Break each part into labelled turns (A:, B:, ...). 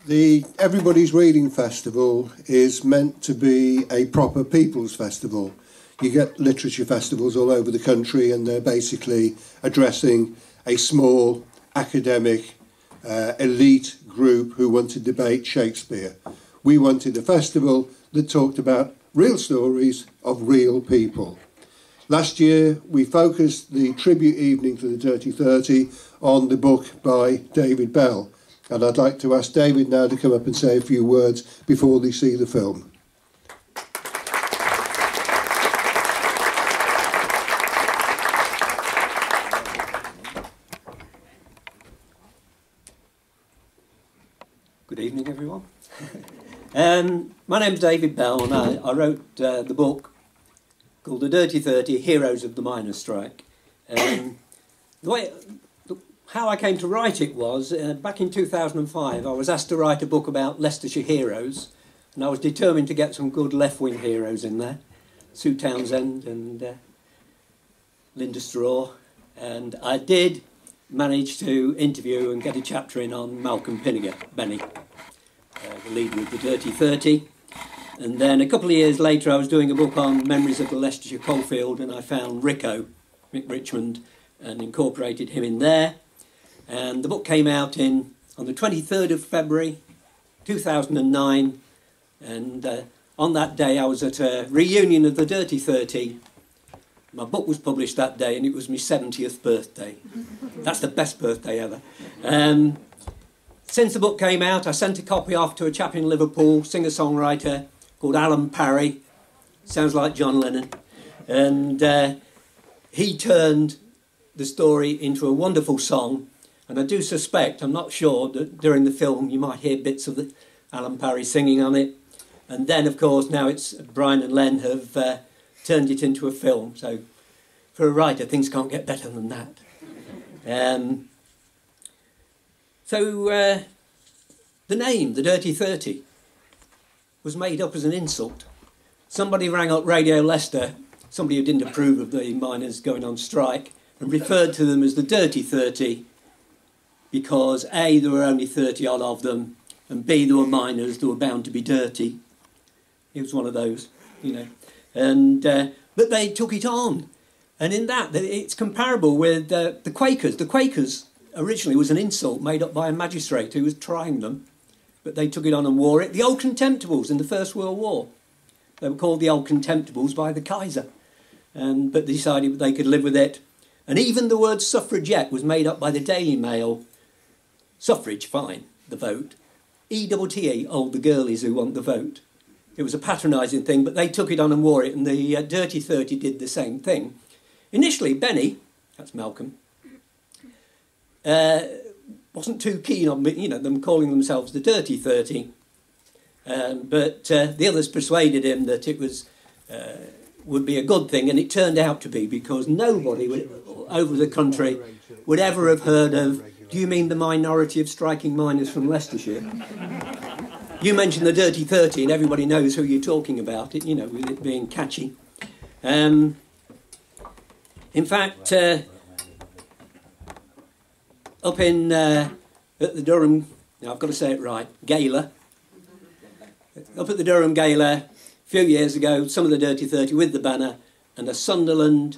A: The Everybody's Reading Festival is meant to be a proper people's festival. You get literature festivals all over the country, and they're basically addressing a small academic elite group who want to debate Shakespeare. We wanted a festival that talked about real stories of real people. Last year we focused the tribute evening to the Dirty 30 on the book by David Bell, and I'd like to ask David now to come up and say a few words before they see the film.
B: Good evening, everyone. My name's David Bell, and I wrote the book called The Dirty 30, Heroes of the Miners' Strike. How I came to write it was, back in 2005, I was asked to write a book about Leicestershire heroes, and I was determined to get some good left-wing heroes in there, Sue Townsend and Linda Straw, and I did manage to interview and get a chapter in on Malcolm Pinniger, Benny, the leader of the Dirty 30. And then a couple of years later I was doing a book on memories of the Leicestershire coalfield, and I found Rick Richmond, and incorporated him in there. And the book came out on the 23rd of February 2009, and on that day I was at a reunion of the Dirty 30. My book was published that day, and it was my 70th birthday. That's the best birthday ever. Since the book came out, I sent a copy off to a chap in Liverpool, singer-songwriter called Alan Parry. Sounds like John Lennon. And he turned the story into a wonderful song. And I do suspect, I'm not sure, that during the film you might hear bits of Alan Parry singing on it. And then, of course, now it's Brian and Len have turned it into a film. So for a writer, things can't get better than that. The name, The Dirty 30, was made up as an insult. Somebody rang up Radio Leicester, somebody who didn't approve of the miners going on strike, and referred to them as the Dirty 30 because A, there were only 30 odd of them, and B, there were miners that were bound to be dirty. It was one of those, you know. And but they took it on. And in that, it's comparable with the Quakers. The Quakers originally was an insult made up by a magistrate who was trying them, but they took it on and wore it. The Old Contemptibles in the First World War. They were called the Old Contemptibles by the Kaiser, but they decided they could live with it. And even the word suffragette was made up by the Daily Mail. Suffrage, fine, the vote. E-double-T-E, old, the girlies who want the vote. It was a patronising thing, but they took it on and wore it, and the Dirty 30 did the same thing. Initially, Benny, that's Malcolm, wasn't too keen on them calling themselves the Dirty 30, but the others persuaded him that it would be a good thing, and it turned out to be, because nobody over the country would ever have heard of, do you mean the minority of striking miners from Leicestershire? You mention the Dirty 30 and everybody knows who you're talking about, with it being catchy. In fact, up in at the Durham, now I've got to say it right, Gala, up at the Durham Gala a few years ago, some of the Dirty 30 with the banner, and a Sunderland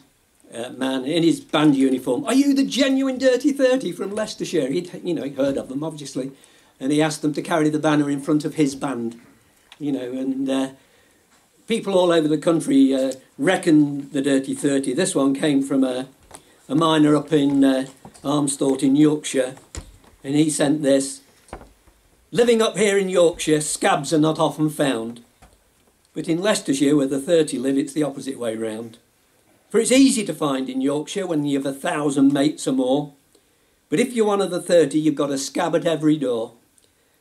B: man in his band uniform. Are you the genuine Dirty 30 from Leicestershire? He'd heard of them, obviously. And he asked them to carry the banner in front of his band, and people all over the country reckon the Dirty 30. This one came from a miner up in Armsthorpe in Yorkshire, and he sent this. Living up here in Yorkshire, scabs are not often found. But in Leicestershire, where the 30 live, it's the opposite way round. For it's easy to find in Yorkshire when you've 1,000 mates or more. But if you're one of the 30, you've got a scab at every door.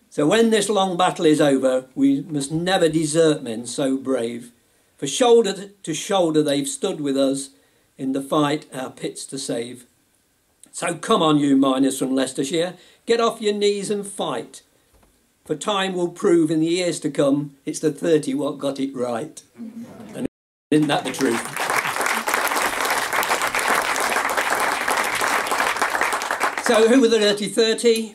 B: So when this long battle is over, we must never desert men so brave. For shoulder to shoulder they've stood with us in the fight our pits to save. So come on, you miners from Leicestershire, get off your knees and fight. For time will prove in the years to come, it's the 30 what got it right. And isn't that the truth? So who were the Dirty 30?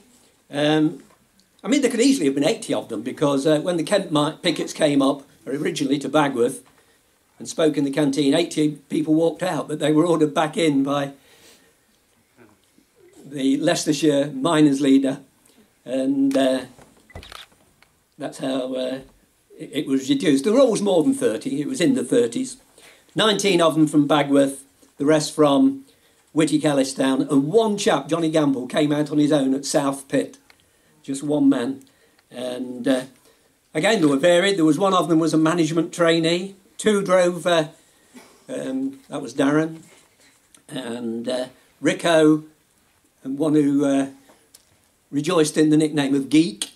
B: I mean, there could easily have been 80 of them, because when the Kent pickets came up, originally to Bagworth, and spoke in the canteen, 80 people walked out, but they were ordered back in by the Leicestershire miners' leader, and that's how it was reduced. There were always more than 30, it was in the 30s. 19 of them from Bagworth, the rest from Whitty-Kellistown, and one chap, Johnny Gamble, came out on his own at South Pit, just one man. And again, they were varied. There was one of them was a management trainee, two drove, that was Darren, and Rico, and one who rejoiced in the nickname of Geek,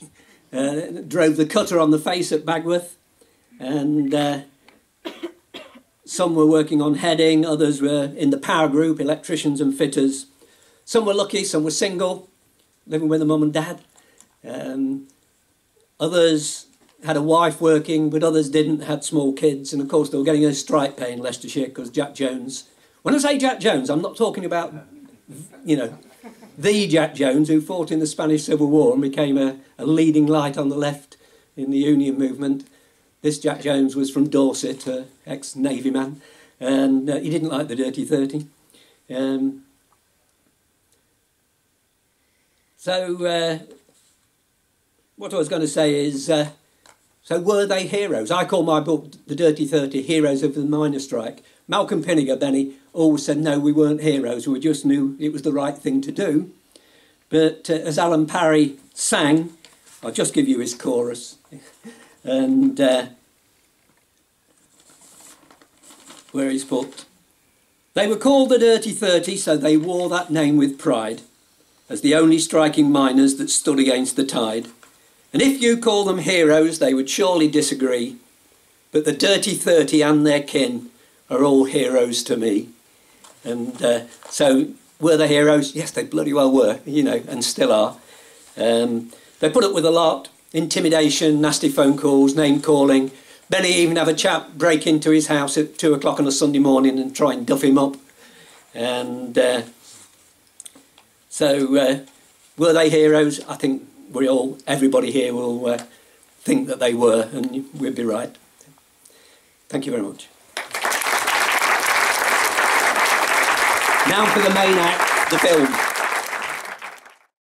B: drove the cutter on the face at Bagworth, and some were working on heading, others were in the power group, electricians and fitters. Some were lucky, some were single, living with a mum and dad. Others had a wife working, but others didn't, had small kids, and of course they were getting a strike pay in Leicestershire because Jack Jones. When I say Jack Jones, I'm not talking about, you know, the Jack Jones who fought in the Spanish Civil War and became a leading light on the left in the Union movement. This Jack Jones was from Dorset, ex-Navy man, and he didn't like the Dirty 30. What I was going to say is, so were they heroes? I call my book, The Dirty 30, Heroes of the Miners' Strike. Malcolm Pinniger, Benny, always said, no, we weren't heroes, we just knew it was the right thing to do. But as Alan Parry sang, I'll just give you his chorus, and where he's put, they were called the Dirty 30, so they wore that name with pride, as the only striking miners that stood against the tide. And if you call them heroes, they would surely disagree, but the Dirty 30 and their kin are all heroes to me. And so, were they heroes? Yes, they bloody well were, you know, and still are. They put up with a lot, intimidation, nasty phone calls, name-calling. Benny even have a chap break into his house at 2 o'clock on a Sunday morning and try and duff him up. And were they heroes? I think everybody here will think that they were, and we'd be right. Thank you very much. Now for the main act, the film.